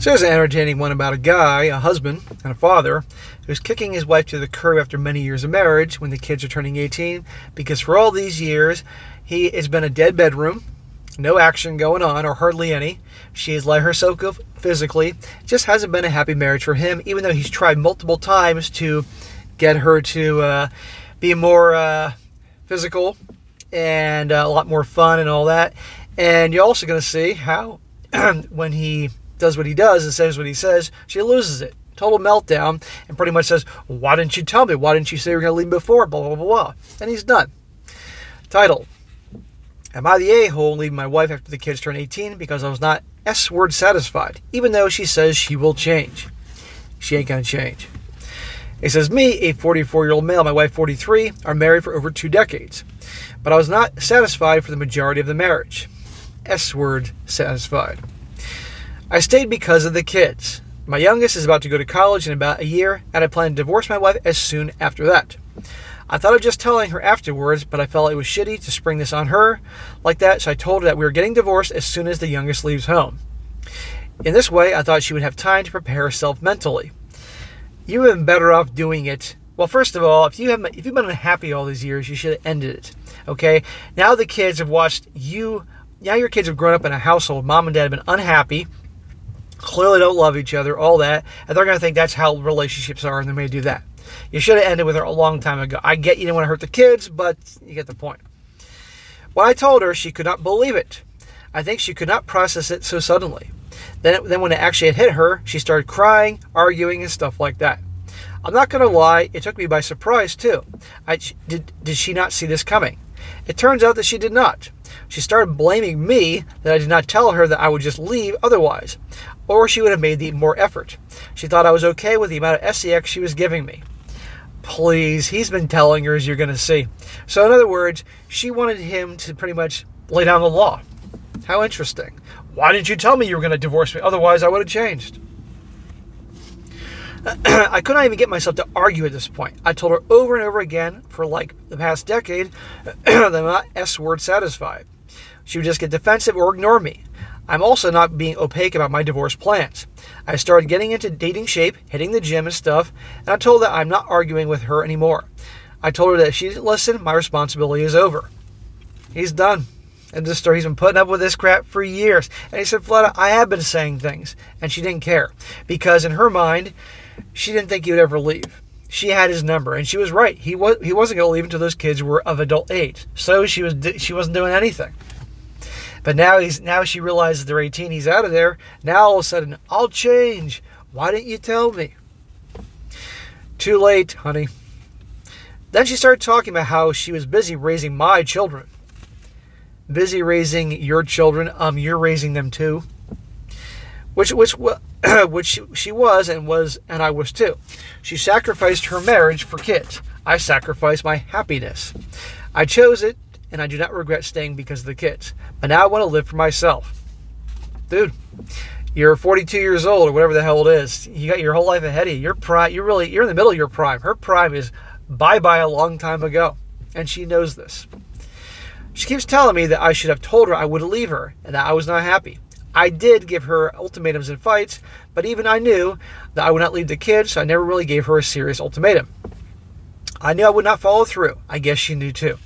So there's an entertaining one about a guy, a husband, and a father who's kicking his wife to the curb after many years of marriage when the kids are turning 18 because for all these years it's been a dead bedroom, no action going on or hardly any. She has let herself go physically. It just hasn't been a happy marriage for him, even though he's tried multiple times to get her to be more physical and a lot more fun and all that. And you're also going to see how when he does what he does and says what he says, she loses it. Total meltdown and pretty much says, why didn't you tell me? Why didn't you say you were going to leave me before? Blah, blah, blah, blah. And he's done. Title: Am I the a-hole leaving my wife after the kids turn 18 because I was not S-word satisfied, even though she says she will change? She ain't going to change. It says, me, a 44-year-old male, my wife 43, are married for over 2 decades. But I was not satisfied for the majority of the marriage. S-word satisfied. I stayed because of the kids. My youngest is about to go to college in about a year, and I plan to divorce my wife as soon after that. I thought of just telling her afterwards, but I felt it was shitty to spring this on her like that, so I told her that we were getting divorced as soon as the youngest leaves home. In this way, I thought she would have time to prepare herself mentally. You would have been better off doing it. Well, first of all, if you've been unhappy all these years, you should have ended it. Okay? Now the kids have watched you. Now your kids have grown up in a household. Mom and dad have been unhappy. Clearly don't love each other, all that. And they're going to think that's how relationships are, and they may do that. You should have ended with her a long time ago. I get you didn't want to hurt the kids, but you get the point. When I told her, she could not believe it. I think she could not process it so suddenly. Then when it actually hit her, she started crying, arguing, and stuff like that. I'm not going to lie, it took me by surprise, too. Did she not see this coming? It turns out that she did not. She started blaming me that I did not tell her that I would just leave otherwise, or she would have made the more effort. She thought I was okay with the amount of sex she was giving me. Please, he's been telling her, as you're going to see. So in other words, she wanted him to pretty much lay down the law. How interesting. Why didn't you tell me you were going to divorce me? Otherwise, I would have changed. I could not even get myself to argue at this point. I told her over and over again for like the past decade that I'm not S-word satisfied. She would just get defensive or ignore me. I'm also not being opaque about my divorce plans. I started getting into dating shape, hitting the gym and stuff, and I told her that I'm not arguing with her anymore. I told her that if she didn't listen, my responsibility is over. He's done. And this story, he's been putting up with this crap for years. And he said, flat out, I have been saying things. And she didn't care. Because in her mind, she didn't think he would ever leave. She had his number. And she was right. He wasn't going to leave until those kids were of adult age. So she wasn't doing anything. But now she realizes they're 18. He's out of there. Now all of a sudden, I'll change. Why didn't you tell me? Too late, honey. Then she started talking about how she was busy raising my children. Busy raising your children. You're raising them too. Which she was, and I was too. She sacrificed her marriage for kids. I sacrificed my happiness. I chose it, and I do not regret staying because of the kids. But now I want to live for myself. Dude, you're 42 years old, or whatever the hell it is. You got your whole life ahead of you. You're in the middle of your prime. Her prime is bye-bye a long time ago. And she knows this. She keeps telling me that I should have told her I would leave her, and that I was not happy. I did give her ultimatums and fights, but even I knew that I would not leave the kids, so I never really gave her a serious ultimatum. I knew I would not follow through. I guess she knew too.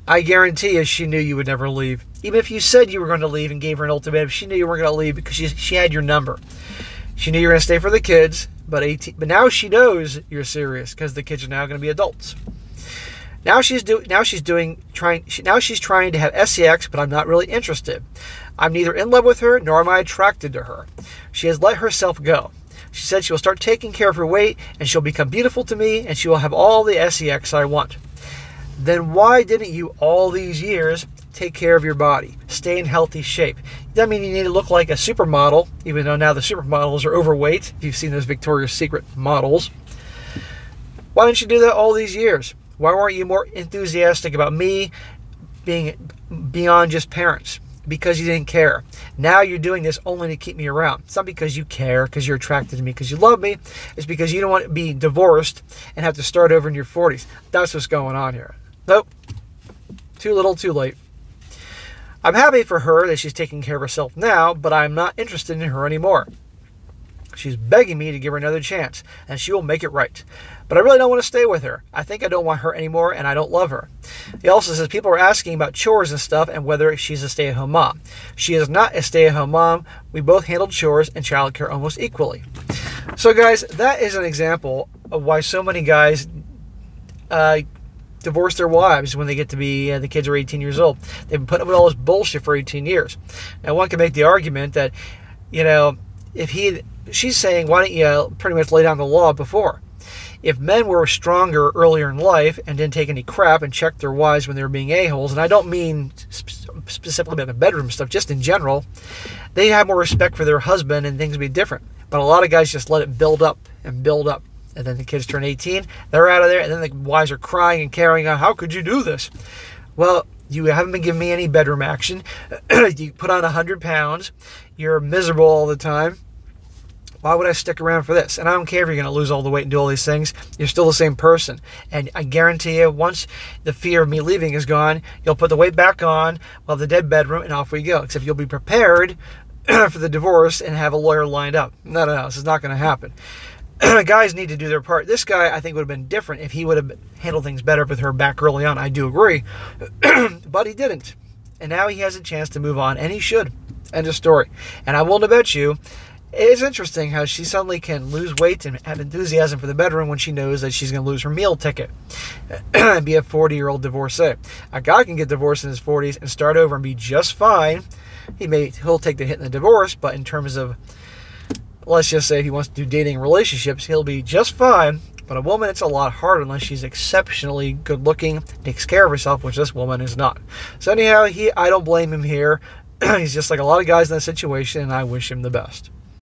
I guarantee you she knew you would never leave. Even if you said you were going to leave and gave her an ultimatum, she knew you weren't going to leave because she had your number. She knew you were going to stay for the kids, but now she knows you're serious because the kids are now going to be adults. Now she's trying to have sex, but I'm not really interested. I'm neither in love with her nor am I attracted to her. She has let herself go. She said she will start taking care of her weight and she'll become beautiful to me and she will have all the sex I want. Then why didn't you all these years take care of your body? Stay in healthy shape. That means you need to look like a supermodel, even though now the supermodels are overweight, if you've seen those Victoria's Secret models. Why didn't you do that all these years? Why weren't you more enthusiastic about me being beyond just parents? Because you didn't care. Now you're doing this only to keep me around. It's not because you care, because you're attracted to me, because you love me. It's because you don't want to be divorced and have to start over in your 40s. That's what's going on here. Nope. Too little, too late. I'm happy for her that she's taking care of herself now, but I'm not interested in her anymore. She's begging me to give her another chance, and she will make it right. But I really don't want to stay with her. I think I don't want her anymore, and I don't love her. He also says people are asking about chores and stuff and whether she's a stay-at-home mom. She is not a stay-at-home mom. We both handled chores and childcare almost equally. So guys, that is an example of why so many guys divorce their wives when they get to be, the kids are 18 years old. They've been putting up with all this bullshit for 18 years. Now one can make the argument that, she's saying, why don't you pretty much lay down the law before? If men were stronger earlier in life and didn't take any crap and check their wives when they were being a-holes, and I don't mean specifically about the bedroom stuff, just in general, they'd have more respect for their husband and things would be different. But a lot of guys just let it build up and build up. And then the kids turn 18, they're out of there, and then the wives are crying and carrying on, how could you do this? Well, you haven't been giving me any bedroom action. You put on 100 pounds. You're miserable all the time. Why would I stick around for this? And I don't care if you're going to lose all the weight and do all these things. You're still the same person. And I guarantee you, once the fear of me leaving is gone, you'll put the weight back on, we'll have the dead bedroom, and off we go. Except you'll be prepared for the divorce and have a lawyer lined up. No, this is not going to happen. Guys need to do their part. This guy, I think, would have been different if he would have handled things better with her back early on. I do agree. But he didn't. And now he has a chance to move on, and he should. End of story. And I will bet you, it's interesting how she suddenly can lose weight and have enthusiasm for the bedroom when she knows that she's going to lose her meal ticket and be a 40-year-old divorcee. A guy can get divorced in his 40s and start over and be just fine. He'll take the hit in the divorce, but in terms of, let's just say if he wants to do dating relationships, he'll be just fine. But a woman, it's a lot harder unless she's exceptionally good looking, takes care of herself, which this woman is not. So anyhow, I don't blame him here. He's just like a lot of guys in that situation, and I wish him the best.